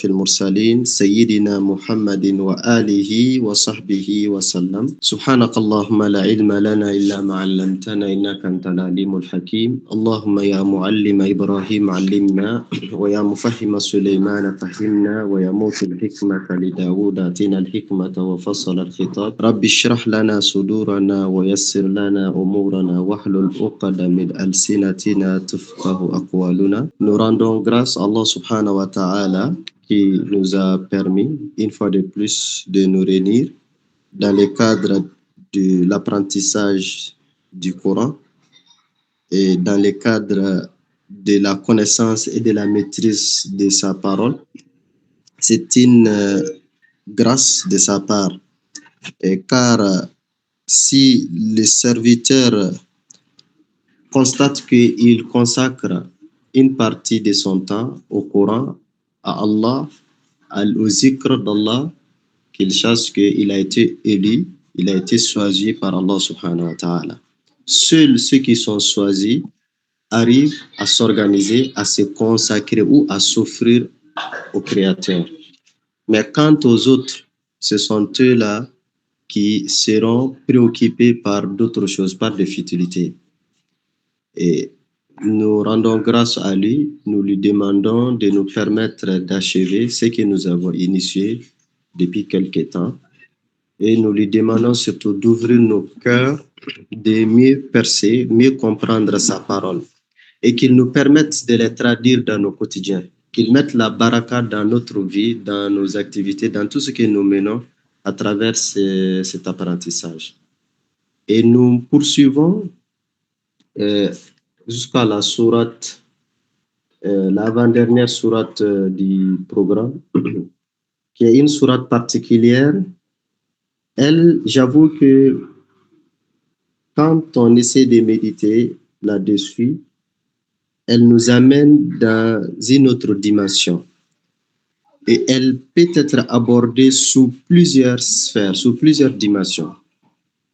في المرسلين سيدنا محمد وآله وصحبه وسلم سبحانك اللهم لا علم لنا إلا ما علمتنا إنك أنت العليم الحكيم اللهم يا معلم إبراهيم علمنا ويا مفهم سليمان فهمنا ويا موت الحكمة لداود آتنا الحكمة وفصل الخطاب رب اشرح لنا صدورنا ويسر لنا أمورنا واحلل عقدة من ألسنتنا تفقه أقوالنا. Nous rendons grâce à Allah subhanahu wa ta'ala qui nous a permis, une fois de plus, de nous réunir dans le cadre de l'apprentissage du Coran et dans le cadre de la connaissance et de la maîtrise de sa parole. C'est une grâce de sa part, car si le serviteur constate qu'il consacre une partie de son temps au Coran, à Allah, au zikr d'Allah, qu'il sache qu'il a été élu, il a été choisi par Allah subhanahu wa ta'ala. Seuls ceux qui sont choisis arrivent à s'organiser, à se consacrer ou à s'offrir au Créateur. Mais quant aux autres, ce sont eux-là qui seront préoccupés par d'autres choses, par des futilités. Et nous rendons grâce à lui, nous lui demandons de nous permettre d'achever ce que nous avons initié depuis quelque temps. Et nous lui demandons surtout d'ouvrir nos cœurs, de mieux percer, mieux comprendre sa parole. Et qu'il nous permette de les traduire dans nos quotidiens. Qu'il mette la baraka dans notre vie, dans nos activités, dans tout ce que nous menons à travers cet apprentissage. Et nous poursuivons jusqu'à la sourate, l'avant-dernière sourate du programme, qui est une sourate particulière. Elle, j'avoue que quand on essaie de méditer là-dessus, elle nous amène dans une autre dimension. Et elle peut être abordée sous plusieurs sphères, sous plusieurs dimensions.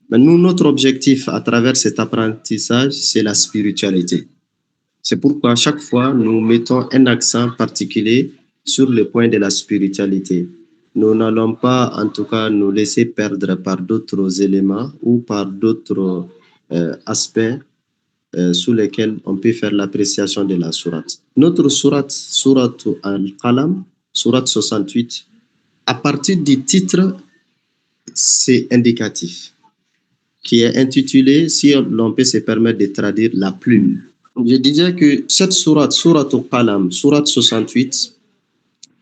Mais nous, notre objectif à travers cet apprentissage, c'est la spiritualité. C'est pourquoi à chaque fois, nous mettons un accent particulier sur le point de la spiritualité. Nous n'allons pas, en tout cas, nous laisser perdre par d'autres éléments ou par d'autres aspects sous lesquels on peut faire l'appréciation de la sourate. Notre sourate, sourate Al-Qalam, sourate 68, à partir du titre, c'est indicatif, qui est intitulé, si l'on peut se permettre de traduire, la plume. Je disais que cette sourate, sourate Al-Qalam, sourate 68,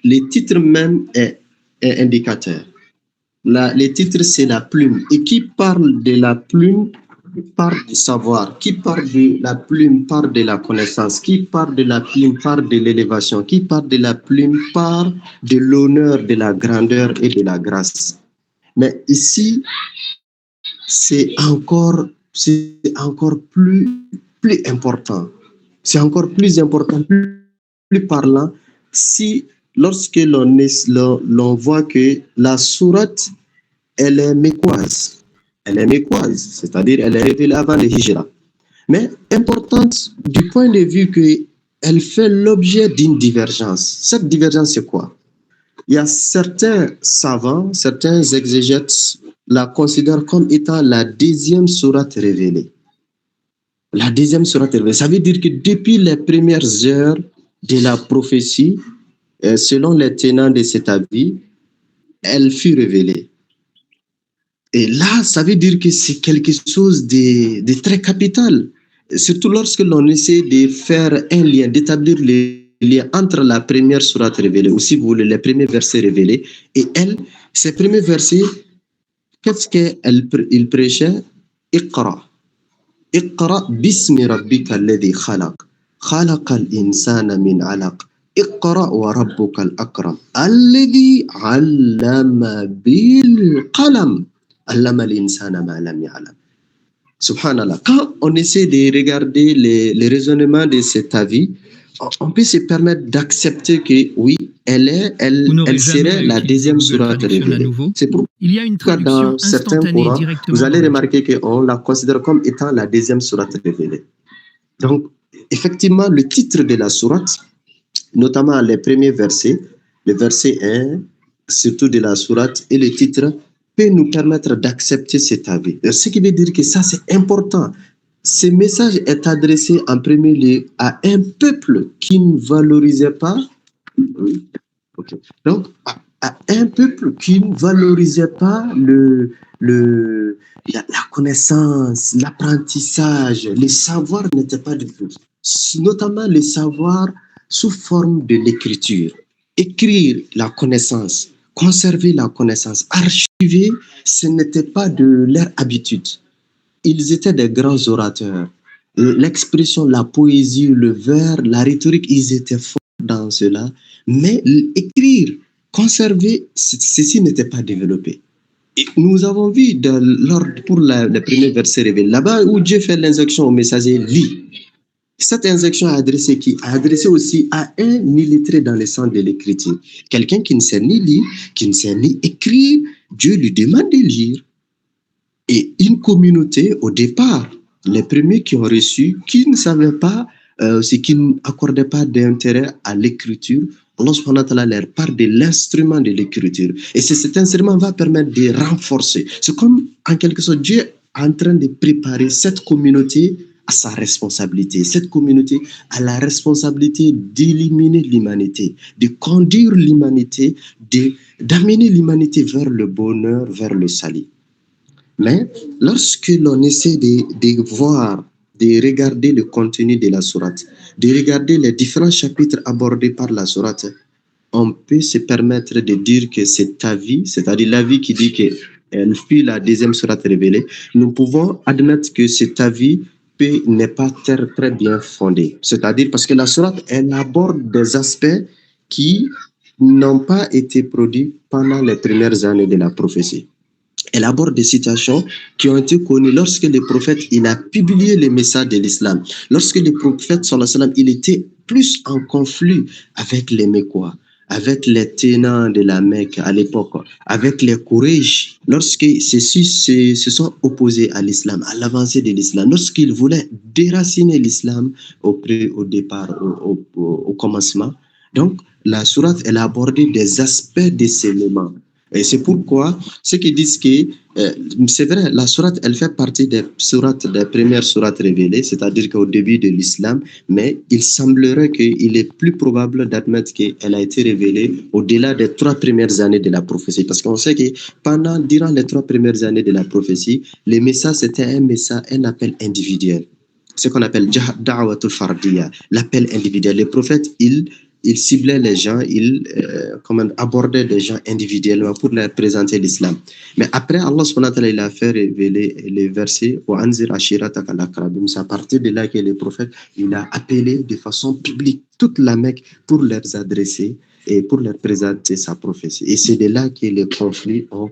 le titre même est indicateur. Le titre, c'est la plume. Et qui parle de la plume parle du savoir. Qui parle de la plume parle de la connaissance. Qui parle de la plume parle de l'élévation. Qui parle de la plume parle de l'honneur, de la grandeur et de la grâce. Mais ici, c'est encore plus important. C'est encore plus important, plus parlant, si lorsque l'on voit que la sourate, elle est mécoise. Elle est mécoise, c'est-à-dire elle est révélée avant le hijra. Mais importante du point de vue qu'elle fait l'objet d'une divergence. Cette divergence, c'est quoi? Il y a certains savants, certains exégètes la considèrent comme étant la deuxième sourate révélée. La deuxième sourate révélée. Ça veut dire que depuis les premières heures de la prophétie, selon les tenants de cet avis, elle fut révélée. Et là, ça veut dire que c'est quelque chose de très capital. Surtout lorsque l'on essaie de faire un lien, d'établir le lien entre la première sourate révélée, ou si vous voulez, les premiers versets révélés, et elle, ces premiers versets, qu'est-ce qu'il prêchait? Iqra. Iqra bismi rabbika alladhi khalaq. Khalaqa al-insana min alaq. Iqra wa rabbuka al-akram. Alladhi allama bil qalam. Allama al-insana ma lam ya'lam. Subhanallah. Quand on essaie de regarder les raisonnements de cet avis, on peut se permettre d'accepter que oui, elle serait la deuxième sourate révélée. C'est pourquoi dans certains Corans, vous allez remarquer qu'on la considère comme étant la deuxième sourate révélée. Donc, effectivement, le titre de la sourate, notamment les premiers versets, le verset 1, surtout de la sourate, et le titre peut nous permettre d'accepter cet avis. Ce qui veut dire que ça, c'est important. Ce message est adressé en premier lieu à un peuple qui ne valorisait pas. Okay. Donc, à un peuple qui ne valorisait pas la connaissance, l'apprentissage, les savoirs n'étaient pas du tout. Notamment les savoirs sous forme de l'écriture. Écrire la connaissance, conserver la connaissance, archiver, ce n'était pas de leur habitude. Ils étaient des grands orateurs. L'expression, la poésie, le vers, la rhétorique, ils étaient forts dans cela. Mais écrire, conserver, ceci n'était pas développé. Et nous avons vu pour le premier verset révélé, là-bas où Dieu fait l'injonction au messager, lit. Cette injonction a adressé aussi à un illettré dans le sens de l'écriture. Quelqu'un qui ne sait ni lire, qui ne sait ni écrire, Dieu lui demande de lire. Et une communauté, au départ, les premiers qui ont reçu, qui ne savaient pas, qui n'accordaient pas d'intérêt à l'écriture, Allah subhanahu wa ta'ala leur parle de l'instrument de l'écriture. Et cet instrument va permettre de renforcer. C'est comme, en quelque sorte, Dieu est en train de préparer cette communauté à sa responsabilité. Cette communauté a la responsabilité d'éliminer l'humanité, de conduire l'humanité, d'amener l'humanité vers le bonheur, vers le salut. Mais lorsque l'on essaie de voir, de regarder le contenu de la sourate, de regarder les différents chapitres abordés par la sourate, on peut se permettre de dire que cet avis, c'est-à-dire l'avis qui dit qu'elle fut la deuxième sourate révélée, nous pouvons admettre que cet avis n'est pas très bien fondé. C'est-à-dire parce que la sourate, elle aborde des aspects qui n'ont pas été produits pendant les premières années de la prophétie. Elle aborde des situations qui ont été connues lorsque le prophète il a publié les messages de l'islam. Lorsque le prophète sallallahu alayhi wa sallam, il était plus en conflit avec les Mécois, avec les tenants de la Mecque à l'époque, avec les Quraysh, lorsque ceux-ci se sont opposés à l'islam, à l'avancée de l'islam, lorsqu'ils voulaient déraciner l'islam au départ, au commencement. Donc, la sourate, elle a abordé des aspects de ces éléments. Et c'est pourquoi ceux qui disent que c'est vrai, la sourate, elle fait partie des premières sourates révélées, c'est-à-dire qu'au début de l'islam, mais il semblerait qu'il est plus probable d'admettre qu'elle a été révélée au-delà des 3 premières années de la prophétie. Parce qu'on sait que durant les 3 premières années de la prophétie, les messages, c'était un appel individuel. Ce qu'on appelle da'watul fardiyya, l'appel individuel. Les prophètes, il ciblait les gens, il abordait des gens individuellement pour leur présenter l'islam. Mais après, Allah subhanahu wa ta'ala, il a fait révéler les versets « Wa'anzir ashiratak al-aqrabin ». C'est à partir de là que le prophète, il a appelé de façon publique toute la Mecque pour leur adresser et pour leur présenter sa prophétie. Et c'est de là que les conflits ont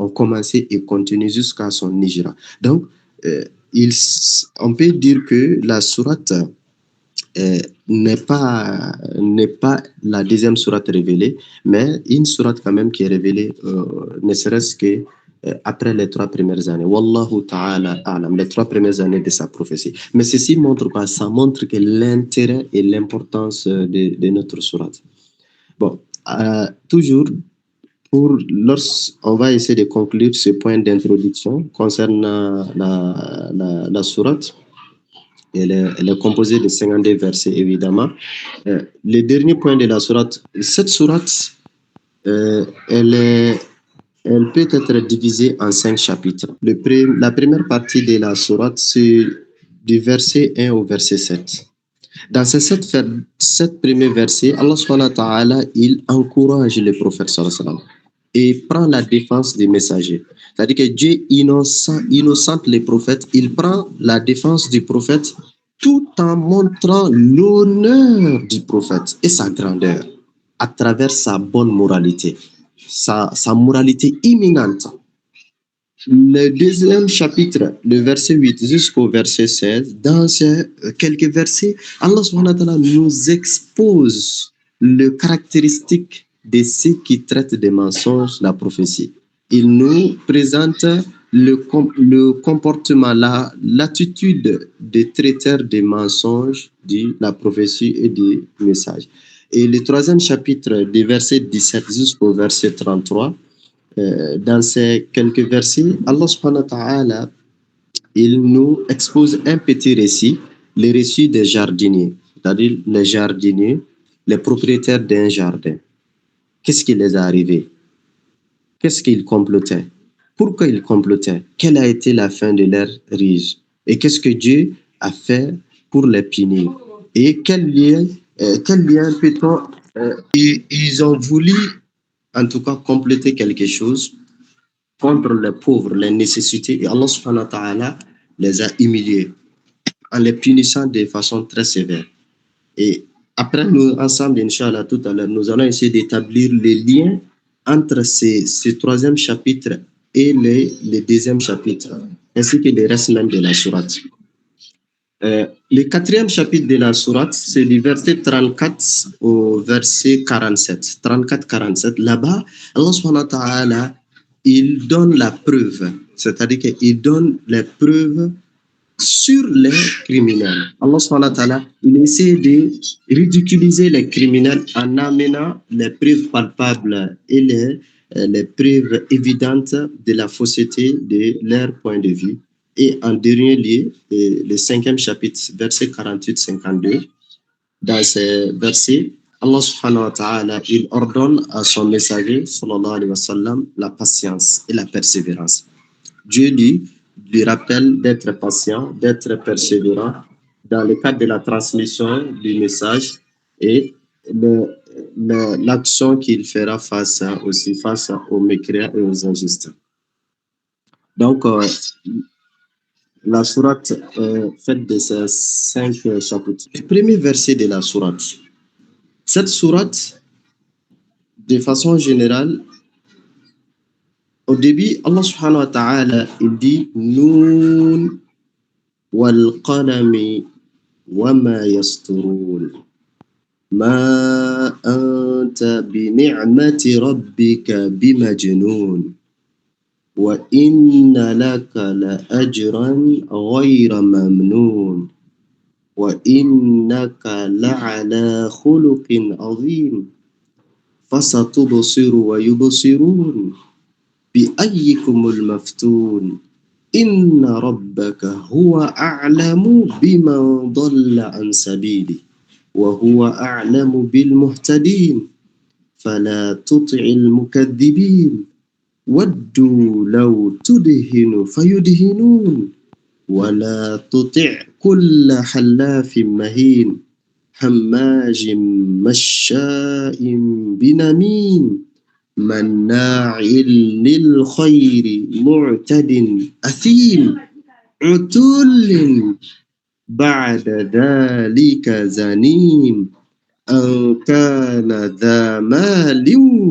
commencé et continuent jusqu'à son hijra. Donc, on peut dire que la sourate n'est pas la deuxième sourate révélée, mais une sourate quand même qui est révélée, ne serait-ce que après les 3 premières années. Wallahu ta'ala a'lam, les 3 premières années de sa prophétie. Mais ceci montre quoi? Ça montre que l'intérêt et l'importance de notre sourate. Bon, toujours, on va essayer de conclure ce point d'introduction concernant la sourate. Elle est composée de 52 versets, évidemment. Le dernier point de la sourate, cette sourate, elle peut être divisée en 5 chapitres. La première partie de la sourate, c'est du verset 1 au verset 7. Dans ces 7 premiers versets, Allah subhanahu wa ta'ala, il encourage le prophète sallallahu alayhi wa sallam et prend la défense des messagers. C'est-à-dire que Dieu innocente les prophètes, il prend la défense du prophète tout en montrant l'honneur du prophète et sa grandeur à travers sa bonne moralité, sa moralité imminente. Le deuxième chapitre, le verset 8 jusqu'au verset 16, dans ces quelques versets, Allah subhanahu wa ta'ala nous expose les caractéristiques de ceux qui traitent des mensonges, la prophétie. Il nous présente le comportement, l'attitude des traiteurs des mensonges, de la prophétie et des messages. Et le troisième chapitre, des versets 17 jusqu'au verset 33, dans ces quelques versets, Allah subhanahu wa ta'ala, il nous expose un petit récit, le récit des jardiniers, c'est-à-dire les jardiniers, les propriétaires d'un jardin. Qu'est-ce qui les est arrivé? Qu'est-ce qu'ils complotaient? Pourquoi ils complotaient? Quelle a été la fin de leur rige? Et qu'est-ce que Dieu a fait pour les punir? Et quel lien peut-on... ils ont voulu, en tout cas, compléter quelque chose contre les pauvres, les nécessités. Et Allah subhanahu wa ta'ala les a humiliés en les punissant de façon très sévère. Et après, nous, ensemble, Inch'Allah, tout à l'heure, nous allons essayer d'établir les liens entre ce troisième chapitre et le deuxième chapitre, ainsi que le reste même de la sourate. Le quatrième chapitre de la sourate, c'est du verset 34 au verset 47. 34-47, là-bas, Allah subhanahu wa ta'ala, il donne la preuve, c'est-à-dire qu'il donne les preuves sur les criminels. Allah subhanahu wa ta'ala, il essaie de ridiculiser les criminels en amenant les preuves palpables et les preuves évidentes de la fausseté de leur point de vue. Et en dernier lieu, le cinquième chapitre, verset 48-52, dans ces versets, Allah subhanahu wa ta'ala, il ordonne à son messager, sallallahu alayhi wa sallam, la patience et la persévérance. Dieu lui rappelle d'être patient, d'être persévérant dans le cadre de la transmission du message et l'action qu'il fera face aux mécréants et aux injustes. Donc, la sourate faite de ces 5 chapitres. Le premier verset de la sourate. Cette sourate, de façon générale, au début, Allah subhanahu wa ta'ala, il dit Noun wal qalami wa ma yasturun. Ma anta bi ni'mati rabbika bimajnun. Wa inna laka la ajran ghayra mamnun. Wa innaka la ala khuluqin azim. Fasatubsiru wa yubsirun. بأيكم المفتون إن ربك هو أعلم بمن ضل عن سبيله وهو أعلم بالمهتدين فلا تطع المكذبين ودوا لو تدهن فيدهنون ولا تطع كل حلاف مهين هماج مشاء بنميم مناع للخير معتد أثيم عتل بعد ذلك زنيم أن كان ذا مال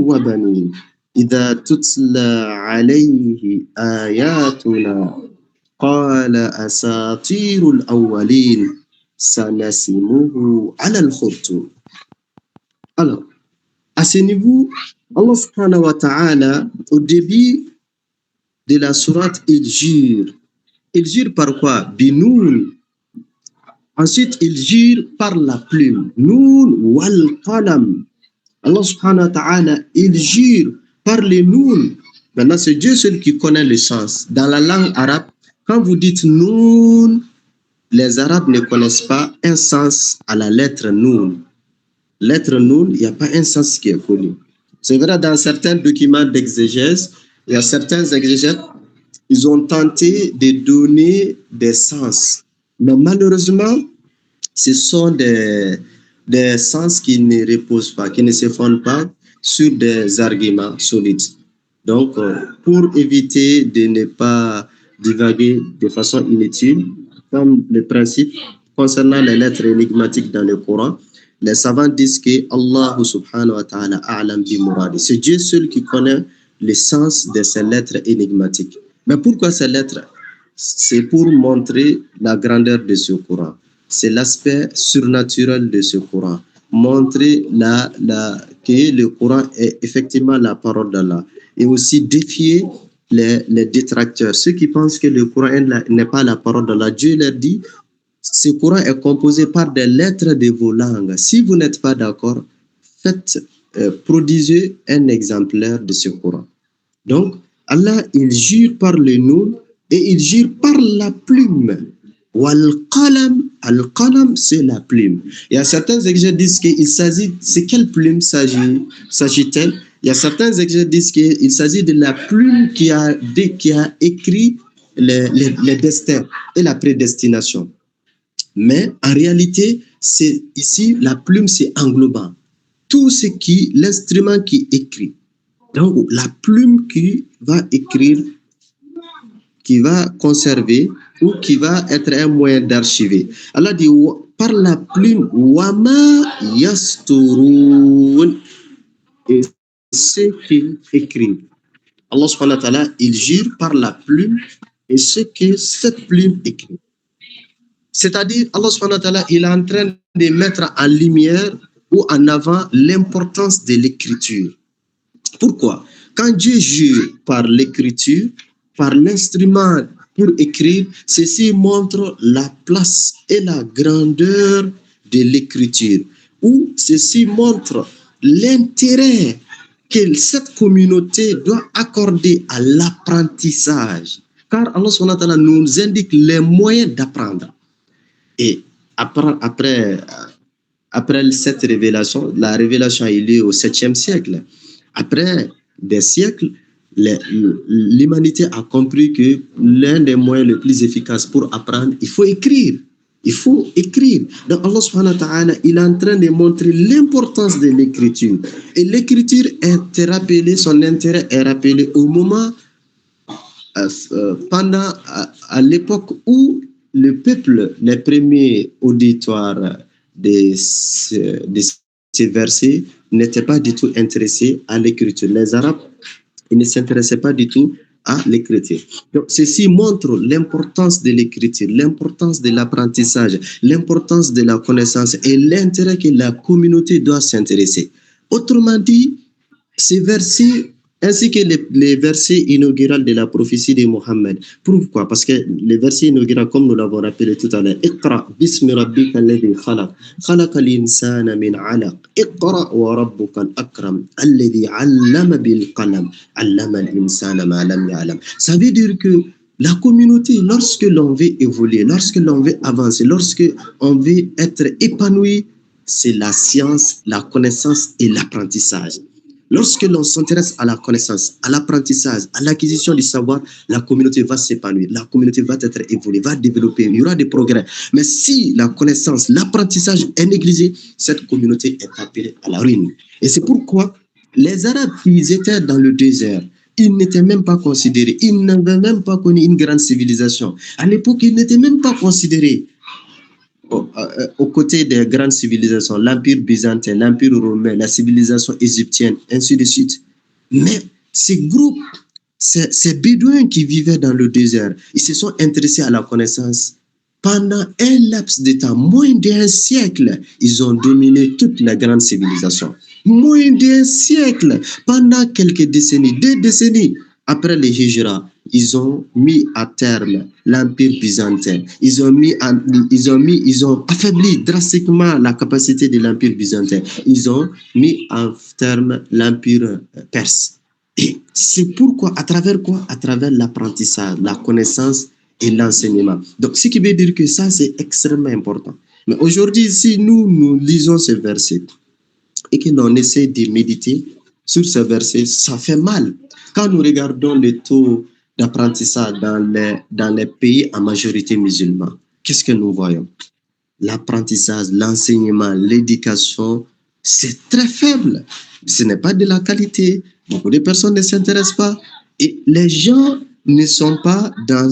وبنين إذا تتلى عليه آياتنا قال أساطير الأولين سنسمه على الخرطوم. Alors, à ce niveau, Allah subhanahu wa ta'ala, au début de la sourate, il jure. Il jure par quoi? Binoun. Ensuite, il jure par la plume. Noun wal qalam. Allah subhanahu wa ta'ala, il jure par les noun. Maintenant, c'est Dieu seul qui connaît le sens. Dans la langue arabe, quand vous dites noun, les Arabes ne connaissent pas un sens à la lettre noun. Lettre noun, il n'y a pas un sens qui est connu. C'est vrai, dans certains documents d'exégèse, il y a certains exégètes, ils ont tenté de donner des sens. Mais malheureusement, ce sont des sens qui ne reposent pas, qui ne se fondent pas sur des arguments solides. Donc, pour éviter de ne pas divaguer de façon inutile, comme le principe concernant les lettres énigmatiques dans le Coran, les savants disent que Allah subhanahu wa ta'ala a'lam bi muradi. C'est Dieu seul qui connaît le sens de ces lettres énigmatiques. Mais pourquoi ces lettres? C'est pour montrer la grandeur de ce Coran. C'est l'aspect surnaturel de ce Coran. Montrer que le Coran est effectivement la parole d'Allah. Et aussi défier les détracteurs. Ceux qui pensent que le Coran n'est pas la parole d'Allah. Dieu leur dit, ce Coran est composé par des lettres de vos langues. Si vous n'êtes pas d'accord, faites, produisez un exemplaire de ce Coran. Donc, Allah, il jure par le nom et il jure par la plume. Wal-qalam, al-qalam, c'est la plume. Il y a certains exégètes disent qu'il s'agit, c'est quelle plume s'agit-elle? Il y a certains exégètes disent qu'il s'agit de la plume qui a écrit les destins et la prédestination. Mais en réalité, c'est ici, la plume, c'est englobant. Tout ce qui, l'instrument qui écrit. Donc, la plume qui va écrire, qui va conserver ou qui va être un moyen d'archiver. Allah dit par la plume, wama yasturun, et ce qu'il écrit. Allah subhanahu wa ta'ala, il jure par la plume et ce que cette plume écrit. C'est-à-dire, Allah subhanahu wa ta'ala, il est en train de mettre en lumière ou en avant l'importance de l'écriture. Pourquoi? Quand Dieu jure par l'écriture, par l'instrument pour écrire, ceci montre la place et la grandeur de l'écriture. Ou ceci montre l'intérêt que cette communauté doit accorder à l'apprentissage. Car Allah subhanahu wa ta'ala nous indique les moyens d'apprendre. Et après cette révélation, la révélation est liée au 7e siècle. Après des siècles, l'humanité a compris que l'un des moyens les plus efficaces pour apprendre, il faut écrire. Il faut écrire. Donc Allah subhanahu wa ta'ala, il est en train de montrer l'importance de l'écriture. Et l'écriture est rappelée, son intérêt est rappelé au moment, pendant, à l'époque où le peuple, les premiers auditoires de ces versets n'étaient pas du tout intéressés à l'écriture. Les Arabes, ils ne s'intéressaient pas du tout à l'écriture. Donc, ceci montre l'importance de l'écriture, l'importance de l'apprentissage, l'importance de la connaissance et l'intérêt que la communauté doit s'intéresser. Autrement dit, ces versets, ainsi que les versets inauguraux de la prophétie de Mohammed. Pourquoi? Parce que les versets inauguraux, comme nous l'avons rappelé tout à l'heure, Iqra bismi rabbika alladhi khalaq, khalaqa al-insana min alaq, Iqra wa rabbuka al-akram, alladhi allama bil qalam, allama al-insana ma lam ya'lam. Ça veut dire que la communauté, lorsque l'on veut évoluer, lorsque l'on veut avancer, lorsque on veut être épanoui, c'est la science, la connaissance et l'apprentissage. Lorsque l'on s'intéresse à la connaissance, à l'apprentissage, à l'acquisition du savoir, la communauté va s'épanouir, la communauté va être évoluée, va développer, il y aura des progrès. Mais si la connaissance, l'apprentissage est négligé, cette communauté est appelée à la ruine. Et c'est pourquoi les Arabes qui étaient dans le désert, ils n'étaient même pas considérés, ils n'avaient même pas connu une grande civilisation. À l'époque, ils n'étaient même pas considérés aux côtés des grandes civilisations, l'Empire byzantin, l'Empire romain, la civilisation égyptienne, ainsi de suite. Mais ces groupes, ces bédouins qui vivaient dans le désert, ils se sont intéressés à la connaissance. Pendant un laps de temps, moins d'un siècle, ils ont dominé toutes les grandes civilisations. Moins d'un siècle, pendant quelques décennies, 2 décennies, après les Hijra, ils ont mis à terme l'Empire byzantin. Ils ont affaibli drastiquement la capacité de l'Empire byzantin. Ils ont mis à terme l'Empire perse. Et c'est pourquoi, à travers quoi? À travers l'apprentissage, la connaissance et l'enseignement. Donc, ce qui veut dire que ça, c'est extrêmement important. Mais aujourd'hui, si nous lisons ces versets et que l'on essaie de méditer sur ces versets, ça fait mal. Quand nous regardons le taux d'apprentissage dans les pays en majorité musulmans, qu'est-ce que nous voyons? L'apprentissage, l'enseignement, l'éducation, c'est très faible. Ce n'est pas de la qualité. Beaucoup de personnes ne s'intéressent pas. Et les gens ne sont pas dans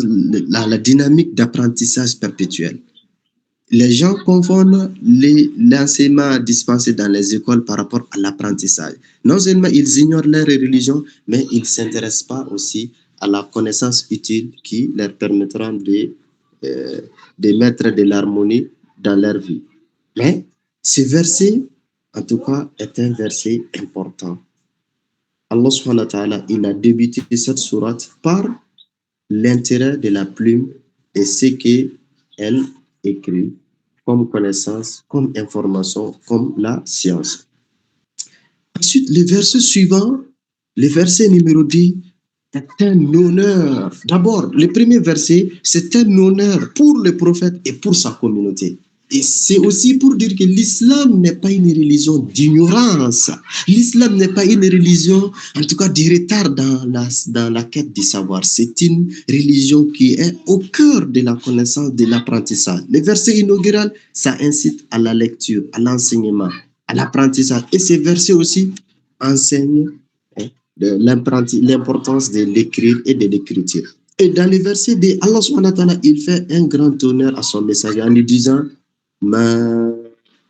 la dynamique d'apprentissage perpétuel. Les gens confondent l'enseignement dispensé dans les écoles par rapport à l'apprentissage. Non seulement ils ignorent leur religion, mais ils ne s'intéressent pas aussi à la connaissance utile qui leur permettra de mettre de l'harmonie dans leur vie. Mais ce verset, en tout cas, est un verset important. Allah subhanahu wa ta'ala, il a débuté cette sourate par l'intérêt de la plume et ce qu'elle écrit comme connaissance, comme information, comme la science. Ensuite, le verset suivant, le verset numéro 10, est un honneur. D'abord, le premier verset, c'est un honneur pour le prophète et pour sa communauté. Et c'est aussi pour dire que l'islam n'est pas une religion d'ignorance. L'islam n'est pas une religion, en tout cas, de retard dans la quête du savoir. C'est une religion qui est au cœur de la connaissance, de l'apprentissage. Le verset inaugural, ça incite à la lecture, à l'enseignement, à l'apprentissage. Et ces versets aussi enseignent l'importance de l'écrire et de l'écriture. Et dans les versets de Allah subhanahu wa ta'ala, il fait un grand honneur à son messager en lui disant Ma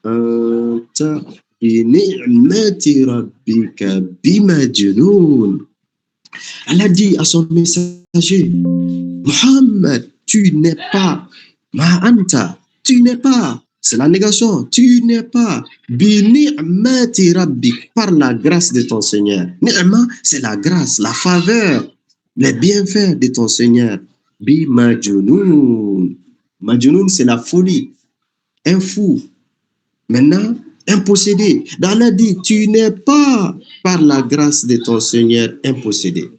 anta bi ni'mati rabbika bimajnun. Allah dit à son messager Muhammad, tu n'es pas Ma anta, tu n'es pas, c'est la négation, tu n'es pas bi ni'mati rabbik, par la grâce de ton Seigneur. Ni'ma, c'est la grâce, la faveur, les bienfaits de ton Seigneur. Bi majnun. Majnun, c'est la folie, un fou. Maintenant, un possédé. Allah dit, tu n'es pas par la grâce de ton Seigneur un possédé.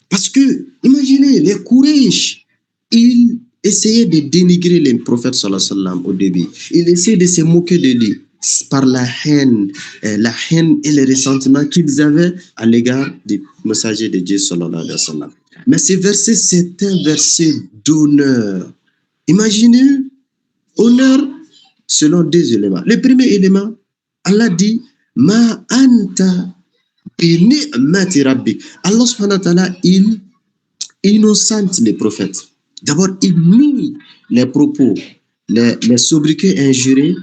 Parce que, imaginez, les Quraysh, ils essayaient de dénigrer le prophète sallallahu alayhi wa sallam au début. Ils essayaient de se moquer de lui par la haine et le ressentiment qu'ils avaient à l'égard du messager de Dieu sallallahu alayhi wa sallam. Mais ce verset, c'est un verset d'honneur. Imaginez, honneur selon deux éléments. Le premier élément, Allah dit, Ma anta bi ni'mati rabbik. Allah subhanahu wa ta'ala, il innocente les prophètes. D'abord, il nie les propos, les sobriquets injurés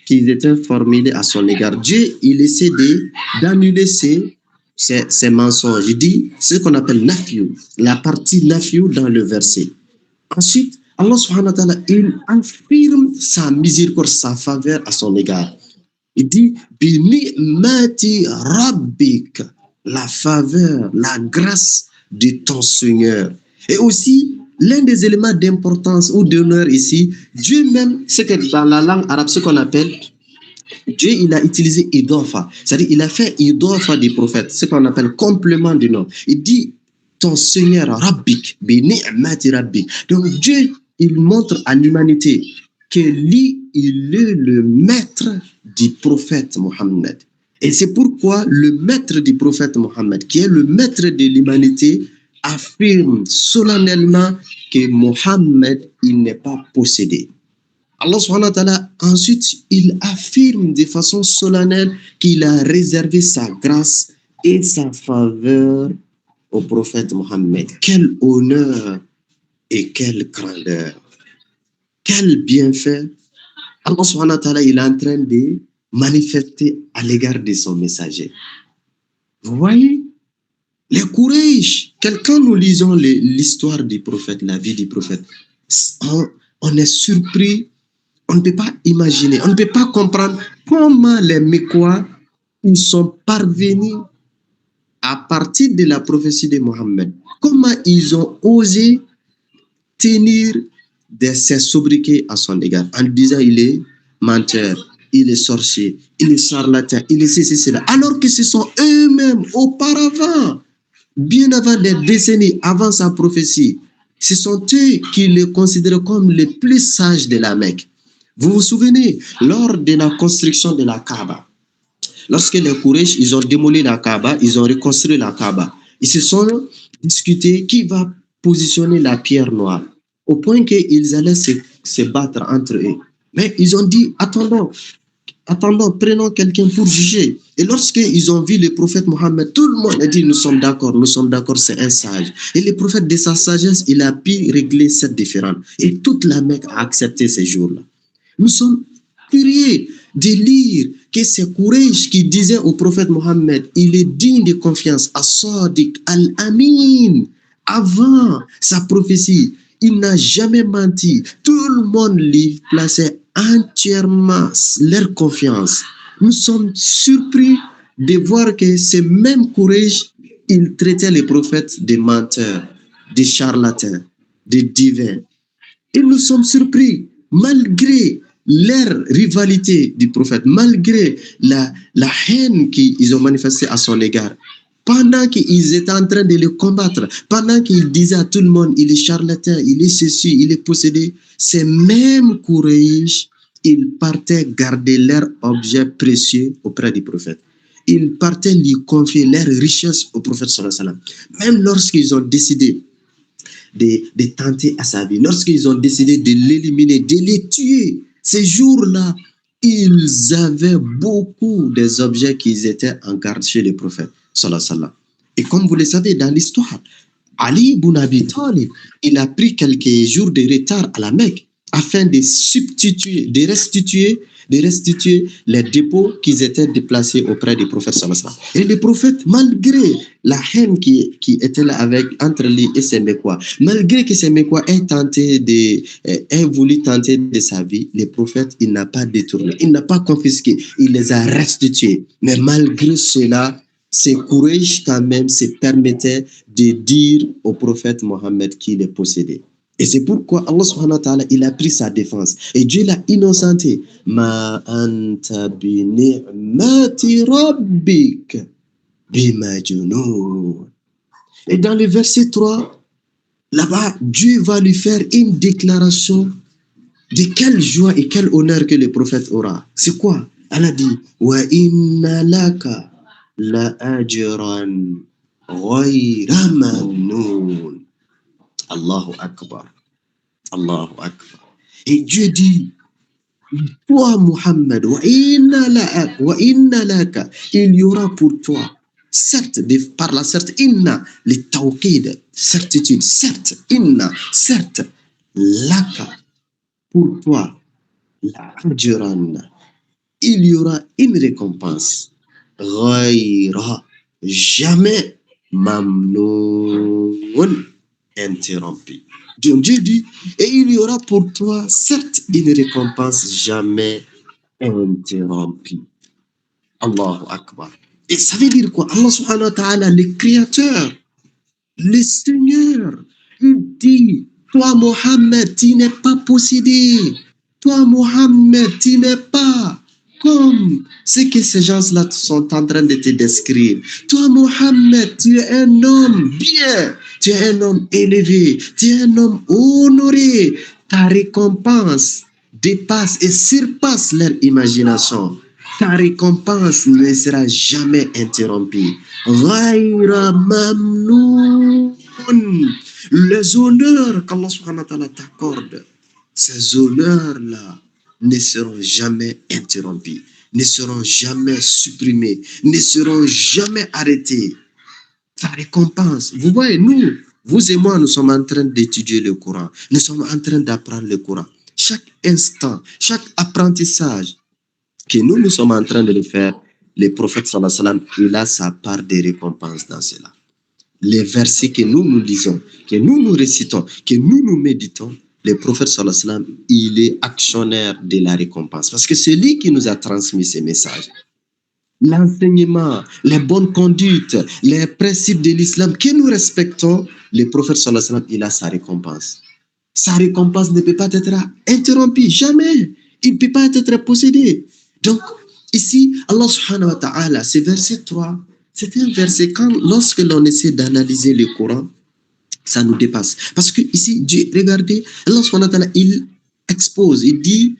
qui étaient formulés à son égard. Dieu, il essaie d'annuler ces mensonges. Il dit ce qu'on appelle nafiou, la partie nafiou dans le verset. Ensuite, Allah subhanahu wa ta'ala, il affirme sa miséricorde, sa faveur à son égard. Il dit bi ni'mati rabbik, la faveur, la grâce de ton Seigneur. Et aussi, l'un des éléments d'importance ou d'honneur ici, Dieu même, c'est que dans la langue arabe, ce qu'on appelle, Dieu, il a utilisé idofa, c'est-à-dire il a fait idofa des prophètes, ce qu'on appelle complément du nom. Il dit, ton Seigneur, Rabbik, bi ni'mati rabbik. Donc Dieu, il montre à l'humanité que lui, il est le maître du prophète Mohammed. Et c'est pourquoi le maître du prophète Mohammed, qui est le maître de l'humanité, affirme solennellement que Mohammed, il n'est pas possédé. Allah subhanahu wa ta'ala, ensuite, il affirme de façon solennelle qu'il a réservé sa grâce et sa faveur au prophète Mohammed. Quel honneur et quelle grandeur. Quel bienfait Allah subhanahu wa ta'ala, il est en train de manifester à l'égard de son messager. Vous voyez, les Quraysh, quand nous lisons l'histoire du prophète, la vie du prophète, on est surpris, on ne peut pas imaginer, on ne peut pas comprendre comment les Mécois, ils sont parvenus à partir de la prophétie de Mohammed. Comment ils ont osé tenir ces sobriquets à son égard, en disant il est menteur, il est sorcier, il est charlatan, il est ceci, cela. Alors que ce sont eux-mêmes, auparavant, bien avant des décennies, avant sa prophétie, ce sont eux qui le considèrent comme les plus sages de la Mecque. Vous vous souvenez, lors de la construction de la Kaaba, lorsque les Quraysh, ils ont démoli la Kaaba, ils ont reconstruit la Kaaba, ils se sont discutés qui va positionner la pierre noire, au point qu'ils allaient se battre entre eux. Mais ils ont dit, attendons, prenons quelqu'un pour juger. Et lorsqu'ils ont vu le prophète Mohammed, tout le monde a dit, nous sommes d'accord, c'est un sage. Et le prophète, de sa sagesse, il a pu régler cette différence. Et toute la Mecque a accepté ces jours-là. Nous sommes curieux de lire que c'est Quraysh qui disait au prophète Mohammed, il est digne de confiance, as-Sadiq, al-Amin. Avant sa prophétie, il n'a jamais menti. Tout le monde lui plaçait entièrement leur confiance. Nous sommes surpris de voir que ces mêmes Quraysh, ils traitaient les prophètes de menteurs, de charlatans, de divins. Et nous sommes surpris, malgré leur rivalité du prophète, malgré la haine qu'ils ont manifestée à son égard, pendant qu'ils étaient en train de le combattre, pendant qu'ils disaient à tout le monde, il est charlatan, il est ceci, il est possédé, ces mêmes Quraysh, ils partaient garder leurs objets précieux auprès du prophète. Ils partaient lui confier leurs richesses au prophète sallallahu alayhi wa sallam. Même lorsqu'ils ont décidé de tenter à sa vie, lorsqu'ils ont décidé de l'éliminer, de les tuer, ces jours-là, ils avaient beaucoup des objets qui étaient en garde chez le prophète sallallahu alayhi wa sallam. Et comme vous le savez dans l'histoire, Ali ibn Abi Talib, il a pris quelques jours de retard à la Mecque afin de substituer, de restituer les dépôts qui étaient déplacés auprès du prophète sallallahu alayhi wa sallam. Et le prophète, malgré la haine qui était là entre lui et ses Mécois, malgré que ces Mécois aient voulu tenter de sa vie, le prophète, il n'a pas détourné, il n'a pas confisqué, il les a restitués. Mais malgré cela, ces Quraysh quand même se permettaient de dire au prophète Mohammed qu'il est possédé. Et c'est pourquoi Allah subhanahu wa ta'ala, il a pris sa défense. Et Dieu l'a innocenté. Ma anta bi ni'mati rabbik bimajnun. Et dans le verset 3, là-bas, Dieu va lui faire une déclaration de quelle joie et quel honneur que le prophète aura. C'est quoi? Elle a dit, wa inna laka la ajran ghayra mamnun. Allahu Akbar. Allahu Akbar. Et Dieu dit, toi Muhammad, wa inna laka, il y aura pour toi, certes, par la certes, inna, le tawqid, certitude, certes, inna, certes, laka, pour toi, la ajran, il y aura une récompense, ghayra, jamais mamnoun, interrompu. Dieu dit, et il y aura pour toi, certes, une récompense jamais interrompue. Allahu Akbar. Et ça veut dire quoi? Allah subhanahu wa ta'ala, le créateur, le Seigneur, il dit, toi Mohammed, tu n'es pas possédé. Toi Mohammed, tu n'es pas comme ce que ces gens-là sont en train de te décrire. Toi Mohammed, tu es un homme bien. Tu es un homme élevé, tu es un homme honoré. Ta récompense dépasse et surpasse leur imagination. Ta récompense ne sera jamais interrompue. Ghayra mamnoun. Les honneurs qu'Allah subhanahu wa ta'ala t'accorde, ces honneurs-là ne seront jamais interrompus, ne seront jamais supprimés, ne seront jamais arrêtés. Ta récompense. Vous voyez, nous, vous et moi, nous sommes en train d'étudier le Coran. Nous sommes en train d'apprendre le Coran. Chaque instant, chaque apprentissage que nous sommes en train de le faire, le prophète sallallahu alayhi wa sallam, il a sa part de récompense dans cela. Les versets que nous lisons, que nous récitons, que nous méditons, le prophète sallallahu alayhi wa sallam, il est actionnaire de la récompense. Parce que c'est lui qui nous a transmis ces messages. L'enseignement, les bonnes conduites, les principes de l'islam que nous respectons, le prophète sallallahu alayhi wa sallam, il a sa récompense. Sa récompense ne peut pas être interrompue, jamais. Il ne peut pas être possédé. Donc, ici, Allah subhanahu wa ta'ala, ce verset 3, c'est un verset, lorsque l'on essaie d'analyser le Coran, ça nous dépasse. Parce que ici, Dieu, regardez, Allah subhanahu wa ta'ala, il expose, il dit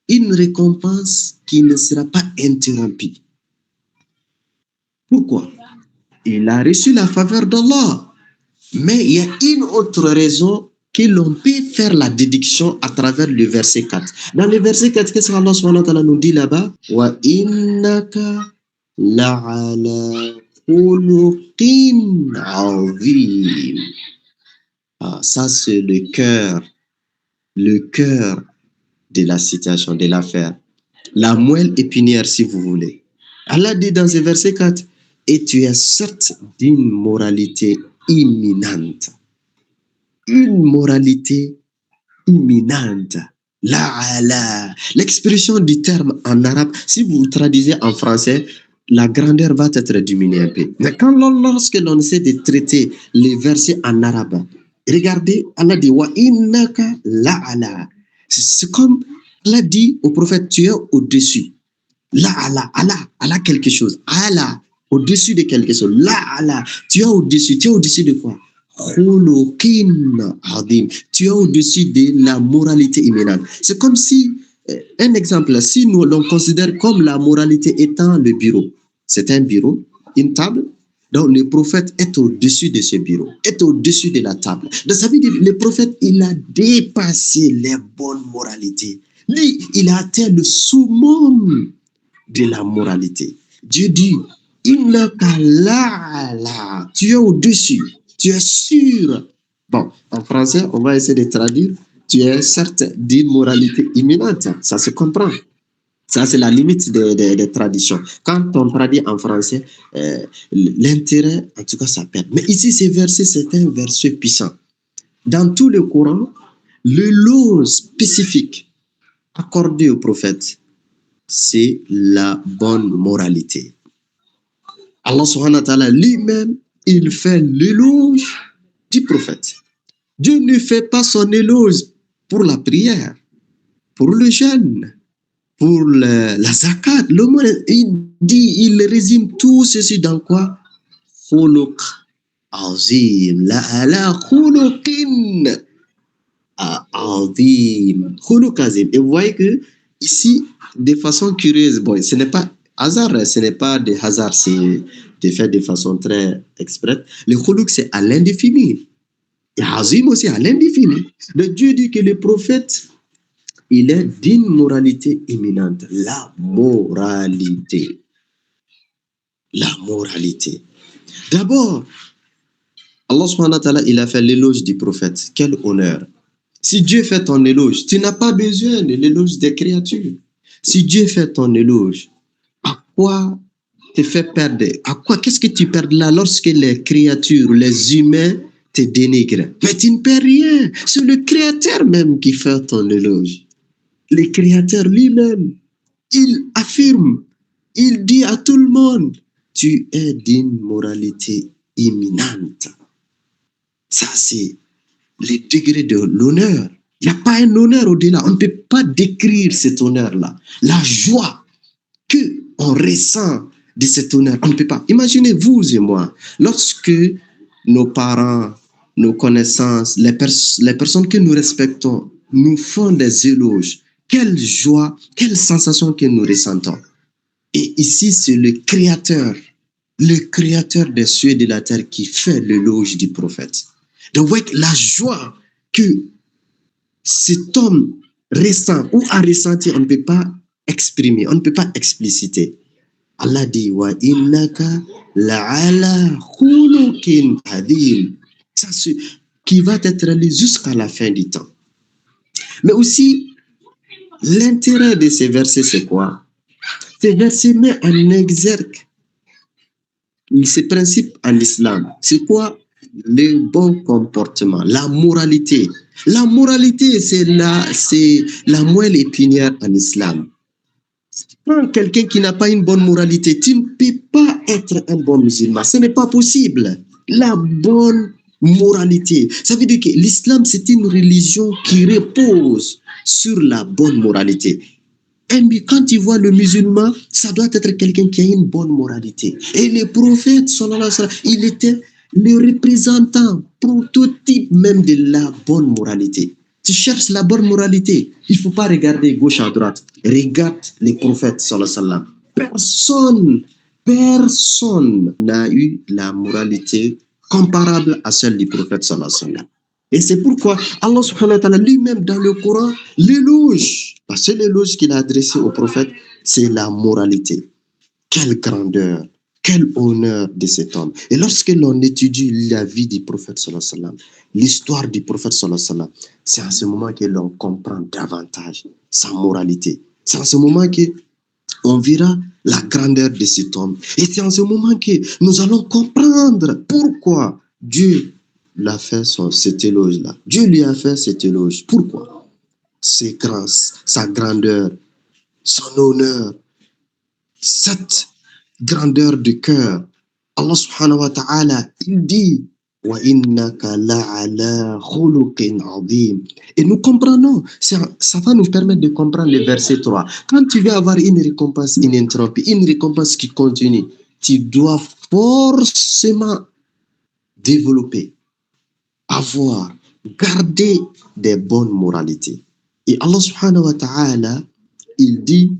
une récompense qui ne sera pas interrompue. Pourquoi? Il a reçu la faveur d'Allah. Mais il y a une autre raison que l'on peut faire la déduction à travers le verset 4. Dans le verset 4, qu'est-ce qu'Allah subhanahu wa ta'ala nous dit là-bas? Wa innaka la'ala khuluqin azim. Ça c'est le cœur de la situation, de l'affaire. La moelle épinière, si vous voulez. Allah dit dans ce verset 4, et tu es certes d'une moralité imminente. Une moralité imminente. L'expression du terme en arabe, si vous traduisez en français, la grandeur va être diminuée un peu. Mais lorsque l'on essaie de traiter les versets en arabe, regardez, Allah dit wa innaka la'ala. C'est comme Allah dit au prophète, tu es au-dessus. Là, Allah, quelque chose. Allah, au-dessus de quelque chose. Là, Allah, tu es au-dessus de quoi? Khuluqin adim. Tu es au-dessus de la moralité imminente. C'est comme si, un exemple, si nous l'on considère comme la moralité étant le bureau, c'est un bureau, une table, donc le prophète est au-dessus de ce bureau, est au-dessus de la table. Donc ça veut dire le prophète, il a dépassé les bonnes moralités. Lui, il a atteint le summum de la moralité. Dieu dit, innaka la, tu es au-dessus, tu es sûr. Bon, en français, on va essayer de traduire, tu es certes d'une moralité imminente, ça se comprend. Ça, c'est la limite des traditions. Quand on traduit en français, l'intérêt, en tout cas, ça perd. Mais ici, ce verset, c'est un verset puissant. Dans tout le Coran, le lot spécifique accordé au prophète, c'est la bonne moralité. Allah subhanahu wa ta'ala lui-même, il fait l'éloge du prophète. Dieu ne fait pas son éloge pour la prière, pour le jeûne, pour la zakat. Il résume tout ceci dans quoi? Khuluq azim. La ala khuluqin azim. Khuluq azim. Et vous voyez que ici, de façon curieuse, bon, ce n'est pas hasard, ce n'est pas de hasard, c'est fait de façon très exprès. Le khuluq, c'est à l'indéfini. Et azim aussi à l'indéfini. Donc Dieu dit que le prophète, il est d'une moralité imminente. La moralité. La moralité. D'abord, Allah subhanahu wa ta'ala, il a fait l'éloge du prophète. Quel honneur. Si Dieu fait ton éloge, tu n'as pas besoin de l'éloge des créatures. Si Dieu fait ton éloge, à quoi te fait perdre? À quoi? Qu'est-ce que tu perds là lorsque les créatures, les humains te dénigrent? Mais tu ne perds rien. C'est le créateur même qui fait ton éloge. Le créateur lui-même, il affirme, il dit à tout le monde, tu es d'une moralité imminente. Ça, c'est le degré de l'honneur. Il n'y a pas un honneur au-delà. On ne peut pas décrire cet honneur-là. La joie qu'on ressent de cet honneur, on ne peut pas. Imaginez vous et moi, lorsque nos parents, nos connaissances, les personnes que nous respectons nous font des éloges, quelle joie, quelle sensation que nous ressentons. Et ici, c'est le créateur des cieux et de la terre qui fait l'éloge du prophète. Donc, la joie que cet homme ressent ou a ressenti, on ne peut pas exprimer, on ne peut pas expliciter. Allah dit, wa innaka la'ala khuluqin adim. Ça, c'est qui va être lu jusqu'à la fin du temps. Mais aussi, l'intérêt de ces versets, c'est quoi? Ces versets mettent en exergue ces principes en islam. C'est quoi? Le bon comportement, la moralité. La moralité, c'est la moelle épinière en islam. Prends quelqu'un qui n'a pas une bonne moralité, tu ne peux pas être un bon musulman. Ce n'est pas possible. La bonne moralité. Ça veut dire que l'islam, c'est une religion qui repose sur la bonne moralité. Et quand tu vois le musulman, ça doit être quelqu'un qui a une bonne moralité. Et le prophète, sallallahu alayhi wa sallam, il était le représentant, prototype même de la bonne moralité. Tu cherches la bonne moralité, il ne faut pas regarder gauche à droite. Regarde les prophètes, sallallahu alayhi wa sallam. Personne n'a eu la moralité comparable à celle du prophète, sallallahu alayhi wa sallam. Et c'est pourquoi Allah subhanahu wa ta'ala lui-même dans le Coran l'éloge. Parce que l'éloge qu'il a adressé au prophète, c'est la moralité. Quelle grandeur, quel honneur de cet homme. Et lorsque l'on étudie la vie du prophète sallallahu alayhi wa sallam, l'histoire du prophète sallallahu alayhi wa sallam, c'est à ce moment que l'on comprend davantage sa moralité. C'est à ce moment que on verra la grandeur de cet homme. Et c'est en ce moment que nous allons comprendre pourquoi Dieu l'a fait cet éloge-là. Dieu lui a fait cet éloge. Pourquoi? Ses grâces, sa grandeur, son honneur, cette grandeur de cœur. Allah subhanahu wa ta'ala, il dit Et nous comprenons, ça va nous permettre de comprendre le verset 3. Quand tu veux avoir une récompense ininterrompue, une récompense qui continue, tu dois forcément développer, avoir, garder des bonnes moralités. Et Allah subhanahu wa ta'ala, il dit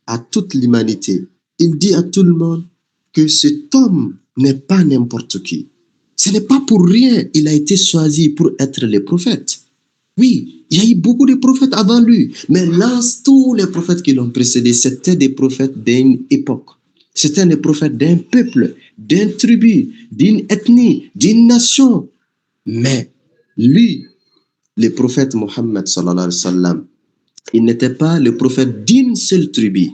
à toute l'humanité, il dit à tout le monde que cet homme n'est pas n'importe qui. Ce n'est pas pour rien il a été choisi pour être le prophète. Oui, il y a eu beaucoup de prophètes avant lui, mais là, tous les prophètes qui l'ont précédé, c'était des prophètes d'une époque. C'était des prophètes d'un peuple, d'une tribu, d'une ethnie, d'une nation. Mais lui, le prophète Mohammed sallallahu alayhi wa sallam, il n'était pas le prophète d'une seule tribu.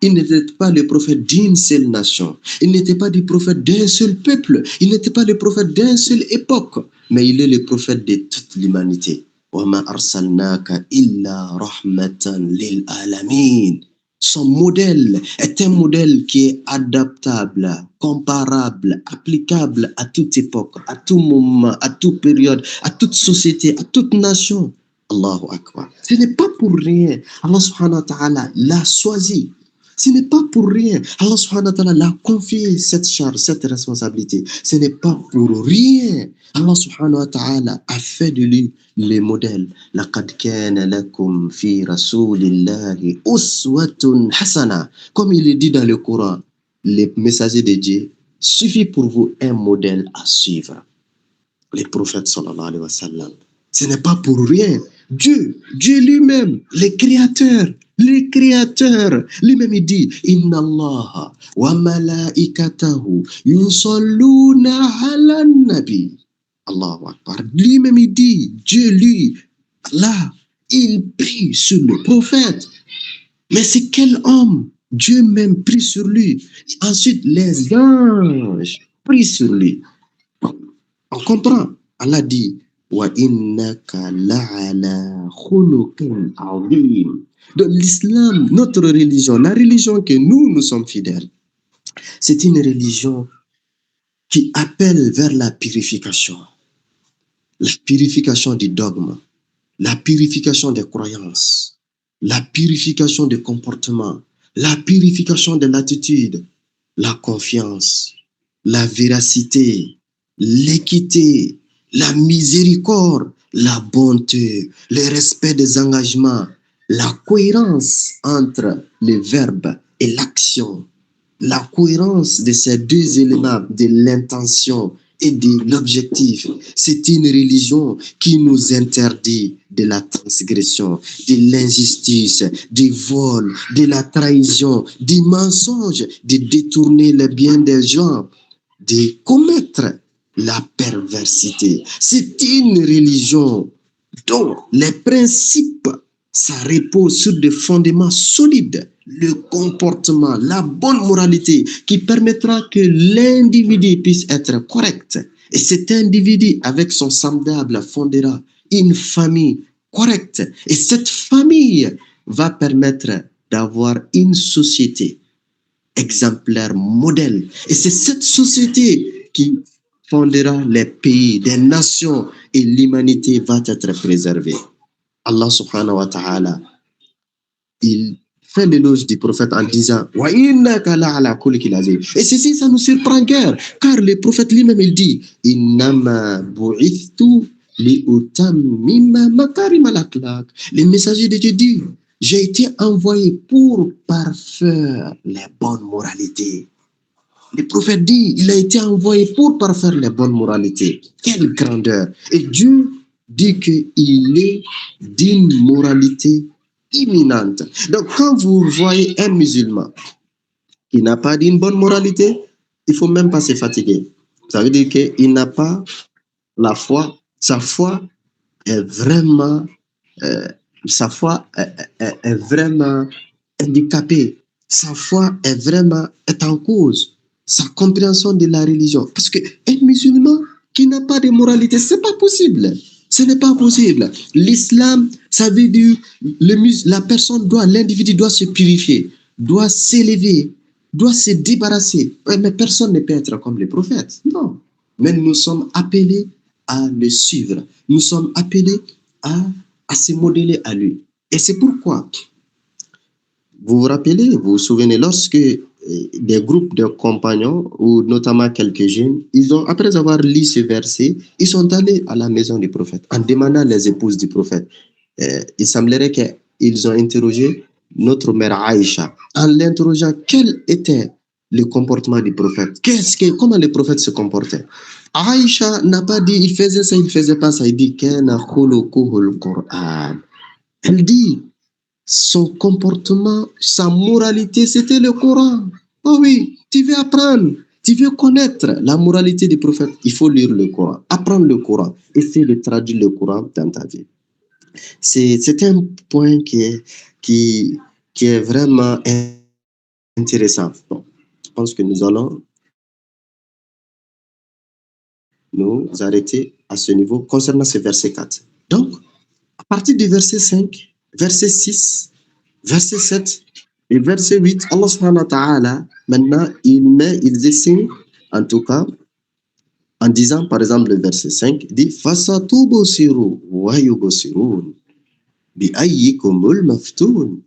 Il n'était pas le prophète d'une seule nation. Il n'était pas le prophète d'un seul peuple. Il n'était pas le prophète d'une seule époque. Mais il est le prophète de toute l'humanité. وَمَا أَرْسَلْنَاكَ إِلَّا رَحْمَةً لِلْعَالَمِينَ. Son modèle est un modèle qui est adaptable, comparable, applicable à toute époque, à tout moment, à toute période, à toute société, à toute nation. Allahu Akbar. Ce n'est pas pour rien. Allah subhanahu wa ta'ala l'a choisi. Ce n'est pas pour rien. Allah subhanahu wa ta'ala l'a confié cette charge, cette responsabilité. Ce n'est pas pour rien. Allah subhanahu wa ta'ala a fait de lui le modèle. لَقَدْ كَانَ لَكُمْ فِي رَسُولِ اللَّهِ أُسْوَةٌ حَسَنَةٌ. Comme il est dit dans le Coran, les messagers de Dieu, suffit pour vous un modèle à suivre. Les prophètes sallallahu alayhi wa sallam. Ce n'est pas pour rien. Dieu lui-même, le créateur, lui-même il dit Inna Allah wa malaikatahu yusalluna ala nabi. Allahu Akbar. Lui-même il dit, Dieu lui, là, il prie sur le prophète. Mais c'est quel homme? Dieu même prie sur lui. Ensuite, les anges prient sur lui. On comprend. Allah dit وَإِنَّكَ لَعَلَى خُلُقٍ عَظِيمٍ. Donc l'islam, notre religion, la religion que nous sommes fidèles, c'est une religion qui appelle vers la purification du dogme, la purification des croyances, la purification des comportements, la purification de l'attitude, la confiance, la véracité, l'équité, la miséricorde, la bonté, le respect des engagements, la cohérence entre le verbe et l'action, la cohérence de ces deux éléments, de l'intention et de l'objectif. C'est une religion qui nous interdit de la transgression, de l'injustice, du vol, de la trahison, du mensonge, de détourner le bien des gens, de commettre la perversité. C'est une religion dont les principes, ça repose sur des fondements solides. Le comportement, la bonne moralité qui permettra que l'individu puisse être correct. Et cet individu, avec son semblable, fondera une famille correcte. Et cette famille va permettre d'avoir une société exemplaire, modèle. Et c'est cette société qui fondera les pays, des nations, et l'humanité va être préservée. Allah subhanahu wa ta'ala, il fait l'éloge du prophète en disant Wa innaka la'ala khuluqin azim. Et ceci, ça nous surprend guère, car le prophète lui-même, il dit Innama bu'ithtu li'utammima makarim al-akhlaq. Le messager de Dieu dit j'ai été envoyé pour parfaire les bonnes moralités. Le prophète dit, il a été envoyé pour parfaire les bonnes moralités. Quelle grandeur! Et Dieu dit qu'il est d'une moralité imminente. Donc, quand vous voyez un musulman qui n'a pas d'une bonne moralité, il ne faut même pas se fatiguer. Ça veut dire qu'il n'a pas la foi. Sa foi est vraiment, est vraiment handicapée. Sa foi est en cause. Sa compréhension de la religion. Parce qu'un musulman qui n'a pas de moralité, ce n'est pas possible. Ce n'est pas possible. L'islam, ça veut dire l'individu doit se purifier, doit s'élever, doit se débarrasser. Mais personne ne peut être comme les prophètes. Non. mais nous sommes appelés à le suivre. Nous sommes appelés à se modeler à lui. Et c'est pourquoi, vous vous rappelez, vous vous souvenez, lorsque des groupes de compagnons, ou notamment quelques jeunes, après avoir lu ce verset, ils sont allés à la maison du prophète en demandant les épouses du prophète. Il semblerait qu'ils ont interrogé notre mère Aïcha en l'interrogeant quel était le comportement du prophète, comment le prophète se comportait. Aïcha n'a pas dit il faisait ça, il faisait pas ça, il dit elle dit son comportement, sa moralité, c'était le Coran. Oh oui, tu veux apprendre, tu veux connaître la moralité du prophète, il faut lire le Coran, apprendre le Coran, essayer de traduire le Coran dans ta vie. C'est un point qui est vraiment intéressant. Bon, je pense que nous allons nous arrêter à ce niveau concernant ce verset 4. Donc, à partir du verset 5, verset 6, verset 7 et verset 8, Allah subhanahu wa ta'ala, maintenant, ils essaient, en tout cas, en disant, par exemple, le verset 5, dit « Fasatubosiru wa yubosirun bi ayyikumul maftoun »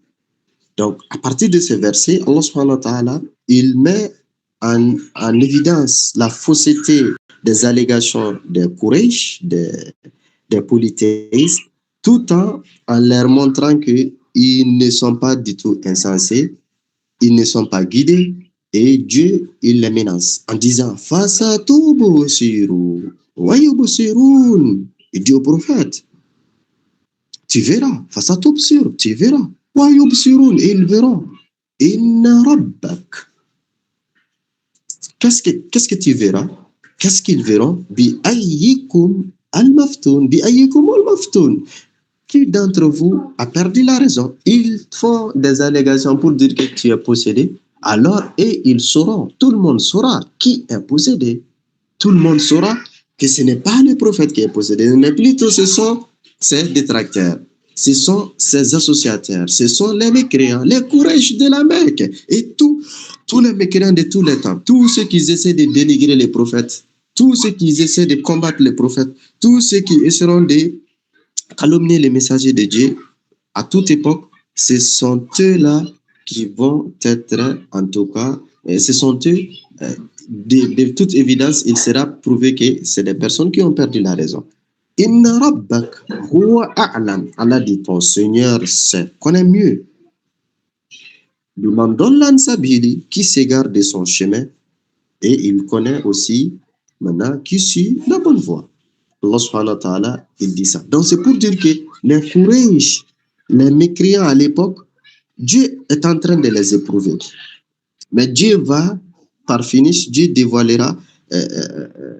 Donc, à partir de ce verset, Allah subhanahu wa ta'ala, il met en évidence la fausseté des allégations des Quraysh, des polythéistes, tout en leur montrant qu'ils ne sont pas du tout insensés, ils ne sont pas guidés, et Dieu, il les menace en disant « Fasatubosiru wa yubosirun » Il dit au prophète, tu verras, Fasatubsiru, tu verras, wa yubsirun, et ils verront. Inna rabbak. Qu'est-ce que tu verras? Qu'est-ce qu'ils verront? Bi ayyikum al-maftoun. Bi ayyikum al-maftoun. Qui d'entre vous a perdu la raison? Ils font des allégations pour dire que tu es possédé. Alors, et ils sauront, tout le monde saura qui est possédé. Tout le monde saura que ce n'est pas le prophète qui est possédé, mais plutôt ce sont ses détracteurs. Ce sont ses associateurs, ce sont les mécréants, les Quraysh de la Mecque et tous les mécréants de tous les temps, tous ceux qui essaient de dénigrer les prophètes, tous ceux qui essaient de combattre les prophètes, tous ceux qui essaieront de calomnier les messagers de Dieu à toute époque, ce sont eux-là qui vont être, en tout cas, ce sont eux, de toute évidence, il sera prouvé que c'est des personnes qui ont perdu la raison. Inna rabbak huwa a'lam. Allah dit, ton Seigneur sait, connaît mieux. Biman dollan sabili, qui s'égare de son chemin, et il connaît aussi maintenant qui suit la bonne voie. Allah subhanahu wa ta'ala, il dit ça. Donc c'est pour dire que les Quraysh, les mécréants à l'époque, Dieu est en train de les éprouver. Mais Dieu va, par finish, Dieu dévoilera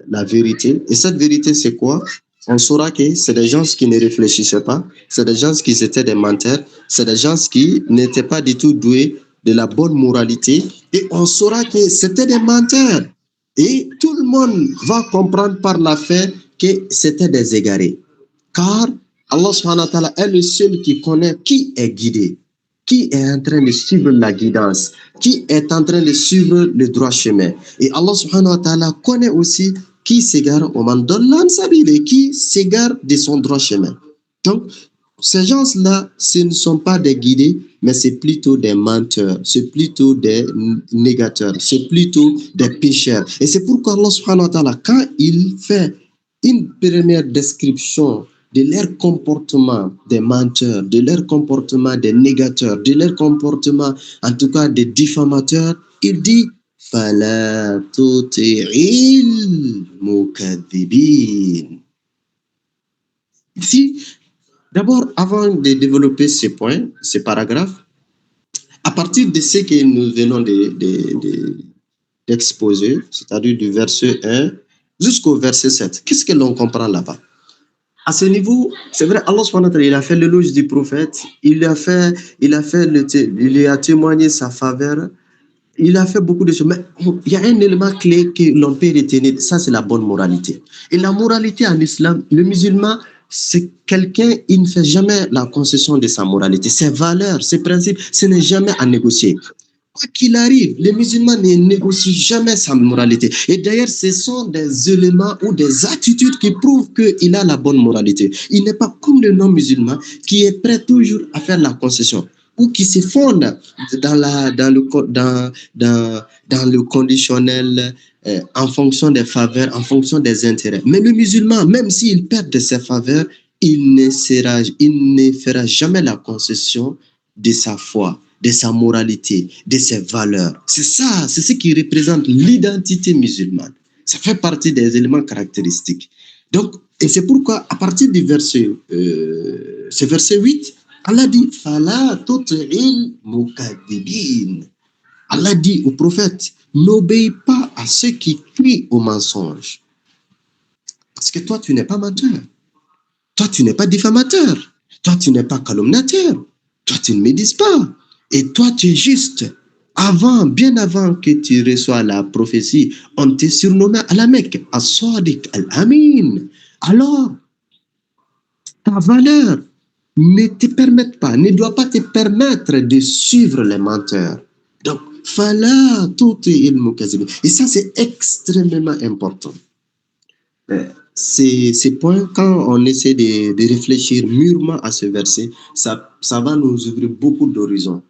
la vérité. Et cette vérité, c'est quoi? On saura que c'est des gens qui ne réfléchissaient pas, c'est des gens qui étaient des menteurs, c'est des gens qui n'étaient pas du tout doués de la bonne moralité. Et on saura que c'était des menteurs. Et tout le monde va comprendre par la fin que c'était des égarés. Car Allah subhanahu wa ta'ala est le seul qui connaît qui est guidé, qui est en train de suivre la guidance, qui est en train de suivre le droit chemin. Et Allah subhanahu wa ta'ala connaît aussi qui s'égare au mandollan sabile, qui s'égare de son droit chemin. Donc, ces gens-là, ce ne sont pas des guidés, mais c'est plutôt des menteurs, c'est plutôt des négateurs, c'est plutôt des pécheurs. Et c'est pourquoi Allah subhanahu wa ta'ala, quand il fait une première description de leur comportement des menteurs, de leur comportement des négateurs, de leur comportement, en tout cas des diffamateurs, il dit فَلَا تُطِعِ الْمُكَذِّبِينَ. Ici, d'abord, avant de développer ces points, ces paragraphes, à partir de ce que nous venons d'exposer, c'est-à-dire du verset 1 jusqu'au verset 7, qu'est-ce que l'on comprend là-bas? À ce niveau, c'est vrai, Allah subhanahu wa ta'ala, il a fait l'éloge du prophète, il a témoigné sa faveur, il a fait beaucoup de choses, mais il y a un élément clé que l'on peut retenir, ça c'est la bonne moralité. Et la moralité en islam, le musulman, c'est quelqu'un, il ne fait jamais la concession de sa moralité. Ses valeurs, ses principes, ce n'est jamais à négocier. Quoi qu'il arrive, les musulmans ne négocient jamais sa moralité. Et d'ailleurs, ce sont des éléments ou des attitudes qui prouvent qu'il a la bonne moralité. Il n'est pas comme le non-musulman qui est prêt toujours à faire la concession ou qui se fonde dans le conditionnel en fonction des faveurs, en fonction des intérêts. Mais le musulman, même s'il perd de ses faveurs, il ne fera jamais la concession de sa foi, de sa moralité, de ses valeurs. C'est ça, c'est ce qui représente l'identité musulmane. Ça fait partie des éléments caractéristiques. Donc, et c'est pourquoi, à partir du verset 8, Allah dit « Fala tut'il mukadibin » Allah dit au prophète « N'obéis pas à ceux qui crient au mensonge. » Parce que toi, tu n'es pas menteur. Toi, tu n'es pas diffamateur. Toi, tu n'es pas calomniateur. Toi, tu ne médises pas. Et toi, tu es juste. Bien avant que tu reçois la prophétie, on te surnommé à la Mecque, As-Sadiq Al-Amin. Alors, ta valeur ne doit pas te permettre de suivre les menteurs. Donc, fala tu'il mukazibin. Et ça, c'est extrêmement important. Ces points, quand on essaie de réfléchir mûrement à ce verset, ça va nous ouvrir beaucoup d'horizons.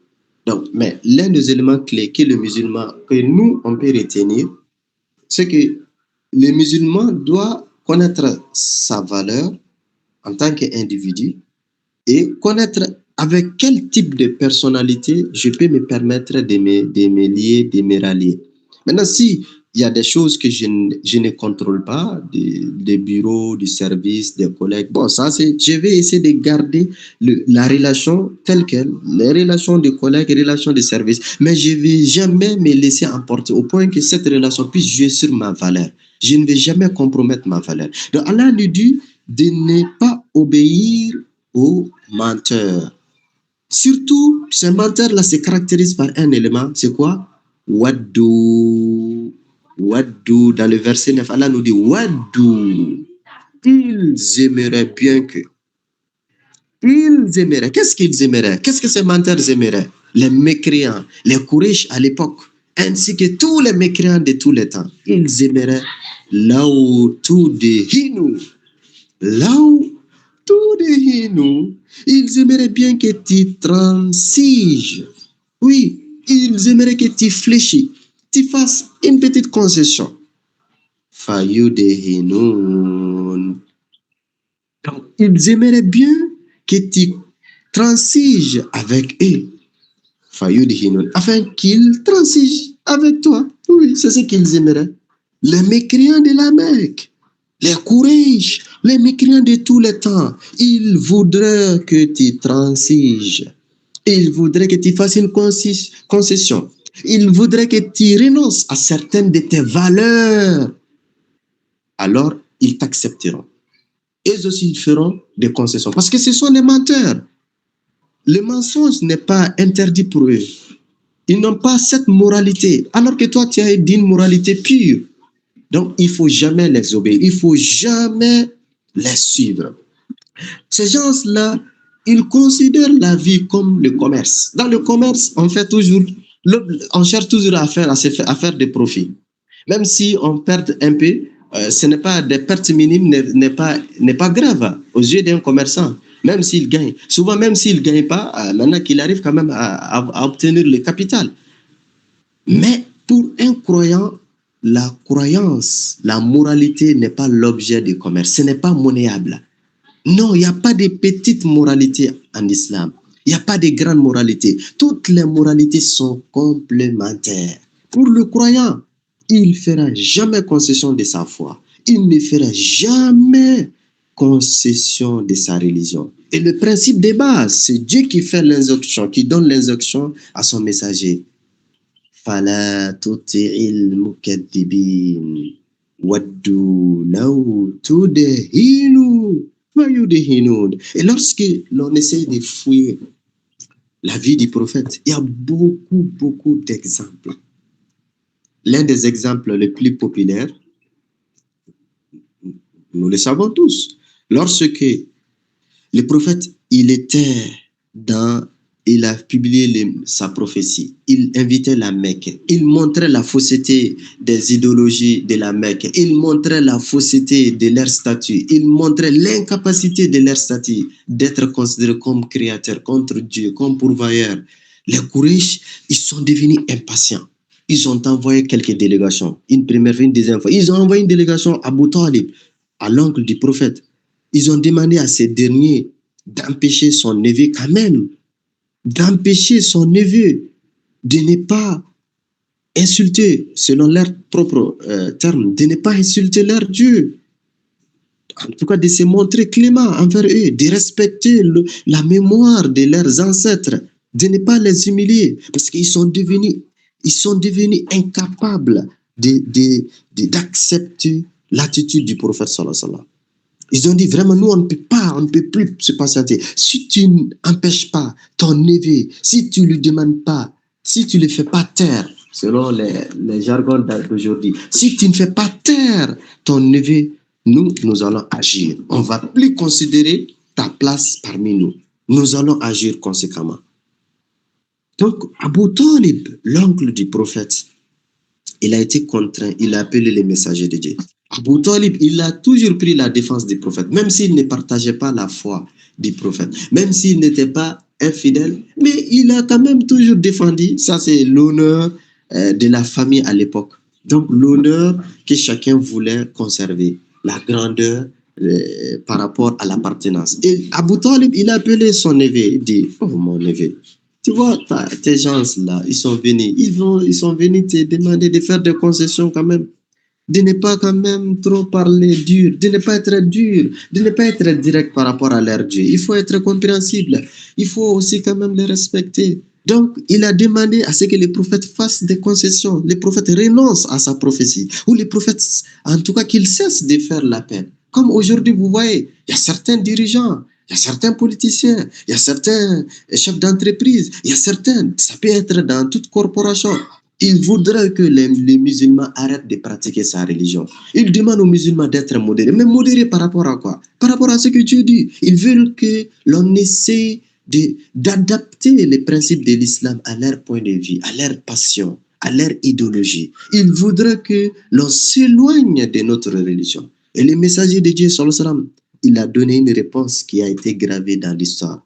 Donc, mais l'un des éléments clés que le musulman, que nous, on peut retenir, c'est que le musulman doit connaître sa valeur en tant qu'individu et connaître avec quel type de personnalité je peux me permettre de me lier, de me rallier. Maintenant, si il y a des choses que je ne contrôle pas, des bureaux, du service, des collègues. Bon, ça, je vais essayer de garder la relation telle qu'elle, les relations de collègues, les relations de service. Mais je ne vais jamais me laisser emporter au point que cette relation puisse jouer sur ma valeur. Je ne vais jamais compromettre ma valeur. Donc, Allah nous dit de ne pas obéir aux menteurs. Surtout, ces menteurs-là se caractérisent par un élément, c'est quoi? Waddu, dans le verset 9, Allah nous dit Waddu, ils aimeraient bien que. Ils aimeraient. Qu'est-ce qu'ils aimeraient? Qu'est-ce que ces menteurs aimeraient? Les mécréants, les Quraysh à l'époque, ainsi que tous les mécréants de tous les temps. Ils aimeraient là où tout déhinu, ils aimeraient bien que tu transiges. Oui, ils aimeraient que tu fléchis, tu fasses une petite concession. Fayudehinoun. Donc, ils aimeraient bien que tu transiges avec eux. Fayudehinoun. Afin qu'ils transigent avec toi. Oui, c'est ce qu'ils aimeraient. Les mécréants de la Mecque, les Quraysh, les mécréants de tous les temps, ils voudraient que tu transiges. Ils voudraient que tu fasses une concession. Ils voudraient que tu renonces à certaines de tes valeurs. Alors, ils t'accepteront. Eux aussi, ils feront des concessions. Parce que ce sont des menteurs. Le mensonge n'est pas interdit pour eux. Ils n'ont pas cette moralité. Alors que toi, tu as une moralité pure. Donc, il ne faut jamais les obéir. Il ne faut jamais les suivre. Ces gens-là, ils considèrent la vie comme le commerce. Dans le commerce, on cherche toujours à faire des profits. Même si on perd un peu, ce n'est pas des pertes minimes, n'est pas grave aux yeux d'un commerçant. Même s'il gagne. Souvent, même s'il ne gagne pas, maintenant qu'il arrive quand même à obtenir le capital. Mais pour un croyant, la croyance, la moralité n'est pas l'objet du commerce. Ce n'est pas monnayable. Non, il n'y a pas de petite moralité en islam. Il n'y a pas de grande moralité. Toutes les moralités sont complémentaires. Pour le croyant, il ne fera jamais concession de sa foi. Il ne fera jamais concession de sa religion. Et le principe de base, c'est Dieu qui fait l'instruction, qui donne l'instruction à son messager. Fala tuti'il mukadibin waddu law tudhinu. Et lorsque l'on essaie de fouiller la vie du prophète, il y a beaucoup d'exemples. L'un des exemples les plus populaires, nous le savons tous, lorsque le prophète, il était dans il a publié sa prophétie. Il invitait la Mecque. Il montrait la fausseté des idéologies de la Mecque. Il montrait la fausseté de leur statut. Il montrait l'incapacité de leur statut d'être considérés comme créateurs, contre Dieu, comme pourvoyeurs. Les Quraysh, ils sont devenus impatients. Ils ont envoyé quelques délégations. Une première fois, une deuxième fois. Ils ont envoyé une délégation à Abu Talib, à l'oncle du prophète. Ils ont demandé à ces derniers d'empêcher son neveu quand même, d'empêcher son neveu de ne pas insulter, selon leurs propres termes, de ne pas insulter leur Dieu. En tout cas, de se montrer clément envers eux, de respecter la mémoire de leurs ancêtres, de ne pas les humilier, parce qu'ils sont devenus incapables d'accepter l'attitude du prophète sallallahu alayhi wa sallam. Ils ont dit vraiment, nous, on ne peut plus se patienter. Si tu n'empêches pas ton neveu, si tu ne lui demandes pas, si tu ne le fais pas taire, selon les jargons d'aujourd'hui, si tu ne fais pas taire ton neveu, nous allons agir. On ne va plus considérer ta place parmi nous. Nous allons agir conséquemment. Donc, Abu Talib, l'oncle du prophète, il a été contraint, il a appelé les messagers de Dieu. Abu Talib, il a toujours pris la défense du prophète, même s'il ne partageait pas la foi du prophète, même s'il n'était pas infidèle, mais il a quand même toujours défendu. Ça, c'est l'honneur de la famille à l'époque. Donc, l'honneur que chacun voulait conserver, la grandeur par rapport à l'appartenance. Et Abu Talib, il a appelé son neveu, il dit, oh mon neveu, tu vois, tes gens-là, ils sont venus te demander de faire des concessions quand même, de ne pas quand même trop parler dur, de ne pas être dur, de ne pas être direct par rapport à leur Dieu. Il faut être compréhensible. Il faut aussi quand même les respecter. Donc, il a demandé à ce que les prophètes fassent des concessions. Les prophètes renoncent à sa prophétie. Ou les prophètes, en tout cas, qu'ils cessent de faire la peine. Comme aujourd'hui, vous voyez, il y a certains dirigeants, il y a certains politiciens, il y a certains chefs d'entreprise, il y a certains, ça peut être dans toute corporation. Il voudrait que les musulmans arrêtent de pratiquer sa religion. Il demande aux musulmans d'être modérés. Mais modérés par rapport à quoi? Par rapport à ce que Dieu dit. Ils veulent que l'on essaie d'adapter les principes de l'islam à leur point de vue, à leur passion, à leur idéologie. Ils voudraient que l'on s'éloigne de notre religion. Et le messager de Dieu, sallallahu alayhi wa sallam, il a donné une réponse qui a été gravée dans l'histoire.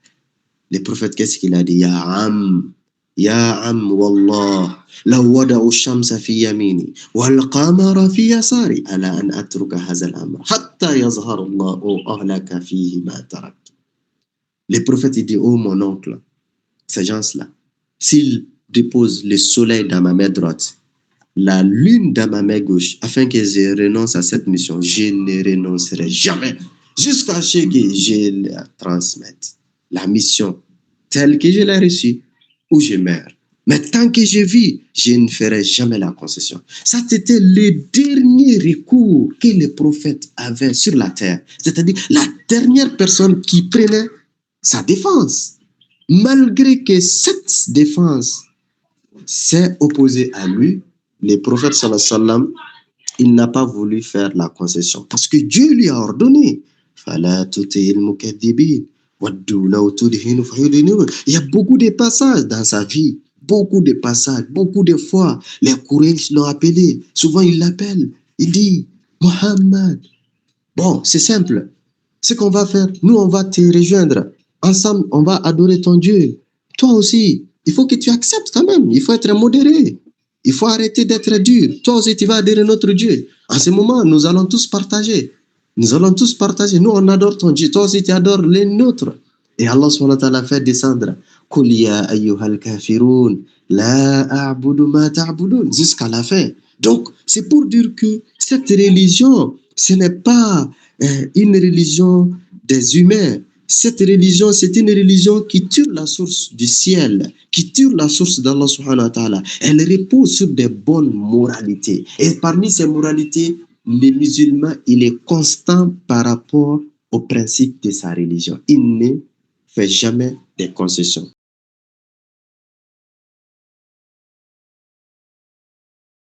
Le prophète, qu'est-ce qu'il a dit? Ya am wallah, law wada'u shamsa fi yamini wal qamara fi yasari ala an atruka hadha al-amr hatta yazhar Allahu ahlaka fihi ma taraktu. Le prophète, il dit, oh mon oncle, ces gens-là, s'ils déposent le soleil dans ma main droite, la lune dans ma main gauche, afin que je renonce à cette mission, je ne renoncerai jamais jusqu'à ce que je la transmette. La mission telle que je l'ai reçue, ou je meurs. Mais tant que je vis, je ne ferai jamais la concession. Ça, c'était le dernier recours que les prophètes avaient sur la terre. C'est-à-dire la dernière personne qui prenait sa défense. Malgré que cette défense s'est opposée à lui, le prophète sallallahu alayhi wa sallam, il n'a pas voulu faire la concession. Parce que Dieu lui a ordonné. Fala tuti'il mukaththibin. Il y a beaucoup de passages dans sa vie, beaucoup de passages, beaucoup de fois, les Quraysh l'ont appelé, souvent il l'appelle, il dit, Mohammed, bon, c'est simple, ce qu'on va faire, nous on va te rejoindre, ensemble on va adorer ton Dieu, toi aussi, il faut que tu acceptes quand même, il faut être modéré, il faut arrêter d'être dur, toi aussi tu vas adorer notre Dieu, en ce moment nous allons tous partager. Nous allons tous partager. Nous, on adore ton Dieu. Toi aussi, tu adores les nôtres. Et Allah subhanahu wa ta'ala fait descendre. Qul ya ayyuhal kafirun, la a'budu ma ta'budun. Jusqu'à la fin. Donc, c'est pour dire que cette religion, ce n'est pas une religion des humains. Cette religion, c'est une religion qui tire la source du ciel, qui tire la source d'Allah subhanahu wa ta'ala. Elle repose sur des bonnes moralités. Et parmi ces moralités, le musulman, il est constant par rapport au principe de sa religion. Il ne fait jamais des concessions.